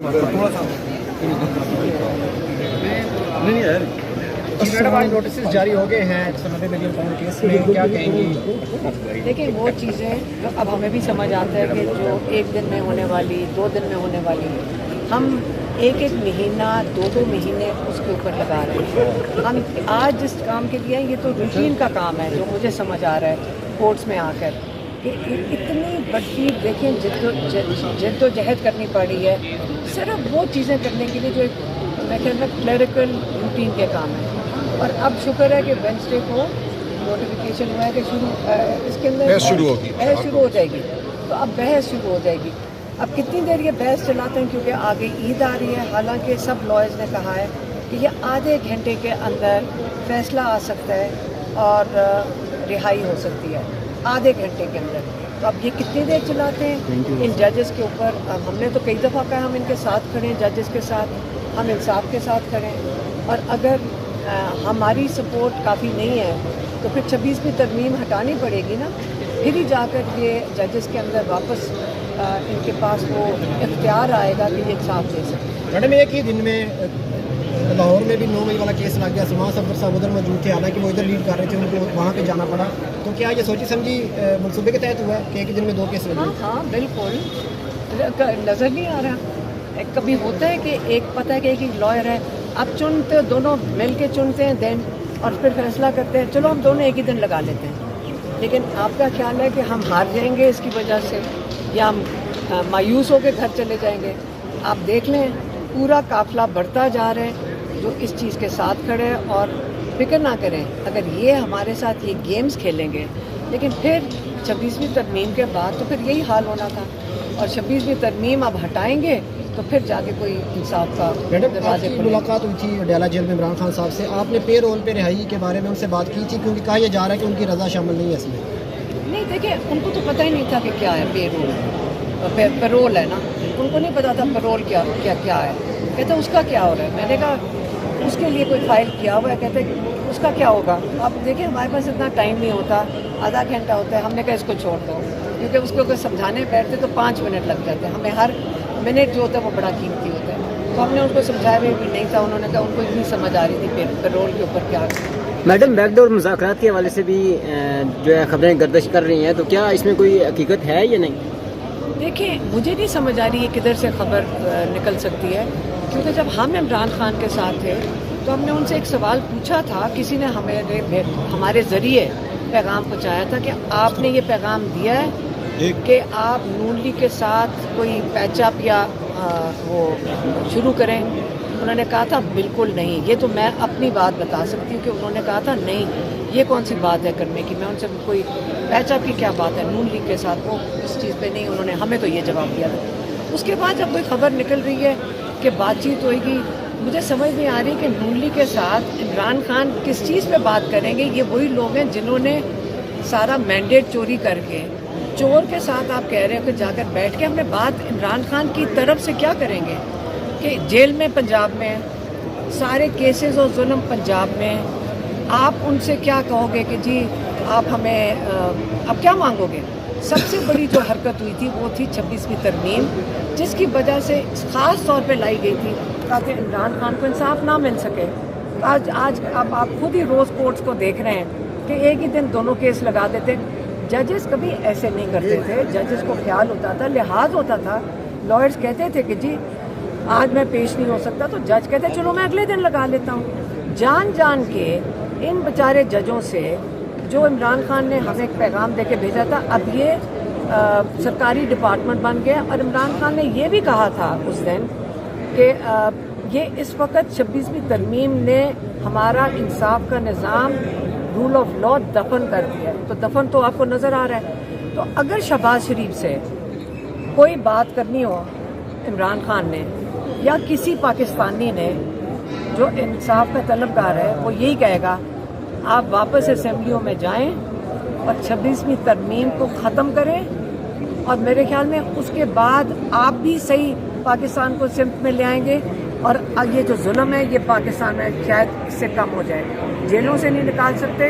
Madam آج notices جاری ہو گئے ہیں 190 ملین پاؤنڈ کیس میں، کیا کہیں گی؟ دیکھیں وہ چیزیں جو اب ہمیں بھی سمجھ آتا ہے کہ جو ایک دن میں ہونے والی 2 دن میں ہونے والی، ہم ایک مہینہ 2 مہینے اس کے اوپر لگا رہے ہیں. ہم آج جس کام کے لیے یہ تو روٹین کا کام ہے جو مجھے سمجھ آ رہا ہے کورٹس میں آ کر کہ اتنی بڑی دیکھیں جد و جہد کرنی پڑی ہے صرف وہ چیزیں کرنے کے لیے جو ایک میں کہتا ہوں کلیریکل روٹین کے کام ہے. اور اب شکر ہے کہ وینسڈے کو نوٹیفیکیشن ہوا ہے کہ اس کے اندر بحث شروع ہو جائے گی. تو اب بحث شروع ہو جائے گی. اب کتنی دیر یہ بحث چلاتے ہیں کیونکہ آگے عید آ رہی ہے. حالانکہ سب لائرز نے کہا ہے کہ یہ آدھے گھنٹے کے اندر فیصلہ آ سکتا ہے اور رہائی ہو سکتی ہے آدھے گھنٹے کے اندر. تو اب یہ کتنی دیر چلاتے ہیں ان ججز کے اوپر. اب ہم نے تو کئی دفعہ کہا ہم ان کے ساتھ کھڑے ہیں، ججز کے ساتھ، ہم انصاف کے ساتھ کھڑے ہیں. اور اگر ہماری سپورٹ کافی نہیں ہے تو پھر 26ویں ترمیم ہٹانی پڑے گی نا. پھر ہی جا کر یہ ججز کے اندر واپس ان کے پاس وہ اختیار آئے گا کہ یہ انصاف دے سکیں. میڈم ایک ہی دن میں لاہور میں بھی 9 مئی والا کیس لگ گیا. سما صفدر صاحب ادھر موجود تھے، حالانکہ وہ ادھر لیڈ کر رہے تھے، ان کو وہاں پہ جانا پڑا. تو کیا یہ سوچی سمجھی منصوبے کے تحت ہوا ہے کہ ایک ہی دن میں 2 کیس لگے؟ ہاں بالکل نظر نہیں آ رہا. کبھی ہوتا ہے کہ ایک پتہ ہے کہ ایک ہی لائر ہے، اب چنتے دونوں مل کے چنتے ہیں دین اور پھر فیصلہ کرتے ہیں چلو ہم دونوں ایک ہی دن لگا لیتے ہیں. لیکن آپ کا خیال ہے کہ ہم ہار جائیں گے اس کی وجہ سے یا ہم مایوس ہو کے گھر چلے جائیں گے؟ آپ دیکھ لیں پورا قافلہ بڑھتا جا رہا ہے جو اس چیز کے ساتھ کھڑے ہیں. اور فکر نہ کریں اگر یہ ہمارے ساتھ یہ گیمز کھیلیں گے لیکن پھر 26ویں ترمیم کے بعد تو پھر یہی حال ہونا تھا. اور 26ویں ترمیم اب ہٹائیں گے تو پھر جا کے کوئی انصاف کا دروازے. ملاقات ہوئی تھی ڈیلا جیل میں عمران خان صاحب سے، آپ نے پے رول پہ رہائی کے بارے میں ان سے بات کی تھی کیونکہ کہا یہ جا رہا ہے کہ ان کی رضا شامل نہیں ہے اس میں؟ نہیں دیکھیں ان کو تو پتہ ہی نہیں تھا کہ کیا ہے پے رول. پیرول ہے نا، ان کو نہیں پتا تھا پیرول کیا ہے. کہتے اس کا کیا ہو رہا ہے. میں نے کہا اس کے لیے کوئی فائل کیا ہوا ہے. کہتے اس کا کیا ہوگا. اب دیکھیں ہمارے پاس اتنا ٹائم نہیں ہوتا، آدھا گھنٹہ ہوتا ہے. ہم نے کہا اس کو چھوڑ دو کیونکہ اس کو اگر سمجھانے بیٹھتے تو 5 منٹ لگ جاتے ہیں. ہمیں ہر منٹ جو ہوتا ہے وہ بڑا قیمتی ہوتا ہے. تو ہم نے ان کو سمجھایا بھی نہیں تھا. انہوں نے کہا ان کو اتنی سمجھ آ رہی تھی پیرول کے اوپر کیا. میڈم بیک ڈور مذاکرات کے حوالے سے بھی جو ہے خبریں گردش کر رہی ہیں، تو کیا اس میں کوئی حقیقت ہے یا نہیں؟ دیکھیں مجھے نہیں سمجھ آ رہی ہے کدھر سے خبر نکل سکتی ہے. کیونکہ جب ہم عمران خان کے ساتھ تھے تو ہم نے ان سے ایک سوال پوچھا تھا، کسی نے ہمارے ذریعے پیغام پہنچایا تھا کہ آپ نے یہ پیغام دیا ہے کہ آپ نون لیگ کے ساتھ کوئی پیچ اپ یا وہ شروع کریں. انہوں نے کہا تھا بالکل نہیں. یہ تو میں اپنی بات بتا سکتی ہوں کہ انہوں نے کہا تھا نہیں یہ کون سی بات ہے کرنے کی. میں ان سے کوئی پیچ اپ کی کیا بات ہے نون لیگ کے ساتھ، وہ اس چیز پہ نہیں. انہوں نے ہمیں تو یہ جواب دیا تھا. اس کے بعد جب کوئی خبر نکل رہی ہے کہ بات چیت ہوئے گی، مجھے سمجھ نہیں آ رہی کہ نون لیگ کے ساتھ عمران خان کس چیز پہ بات کریں گے. یہ وہی لوگ ہیں جنہوں نے سارا مینڈیٹ چوری کر کے چور کے ساتھ آپ کہہ رہے ہو کہ جا کر بیٹھ کے ہم نے بات عمران خان کی طرف سے کیا کریں گے کہ جیل میں پنجاب میں سارے کیسز اور ظلم پنجاب میں. آپ ان سے کیا کہو گے کہ جی آپ ہمیں اب کیا مانگو گے. سب سے بڑی جو حرکت ہوئی تھی وہ تھی 26ویں ترمیم، جس کی وجہ سے خاص طور پہ لائی گئی تھی تاکہ عمران خان کو انصاف نہ مل سکے. آج اب آپ خود ہی روز کورٹس کو دیکھ رہے ہیں کہ ایک ہی دن دونوں کیس لگا دیتے. ججز کبھی ایسے نہیں کرتے تھے. ججز کو خیال ہوتا تھا، لحاظ ہوتا تھا. لائرز کہتے تھے کہ جی آج میں پیش نہیں ہو سکتا تو جج کہتے چلو میں اگلے دن لگا لیتا ہوں. جان کے ان بیچارے ججوں سے جو عمران خان نے ہمیں ایک پیغام دے کے بھیجا تھا، اب یہ سرکاری ڈپارٹمنٹ بن گیا. اور عمران خان نے یہ بھی کہا تھا اس دن کہ یہ اس وقت 26ویں ترمیم نے ہمارا انصاف کا نظام رول آف لا دفن کر دیا ہے. تو دفن تو آپ کو نظر آ رہا ہے. تو اگر شہباز شریف سے کوئی بات کرنی ہو عمران خان نے یا کسی پاکستانی نے جو انصاف کا طلبگار ہے، وہ یہی کہے گا آپ واپس اسمبلیوں میں جائیں اور 26ویں ترمیم کو ختم کریں. اور میرے خیال میں اس کے بعد آپ بھی صحیح پاکستان کو سمت میں لے آئیں گے اور یہ جو ظلم ہے یہ پاکستان میں شاید اس سے کم ہو جائے. جیلوں سے نہیں نکال سکتے،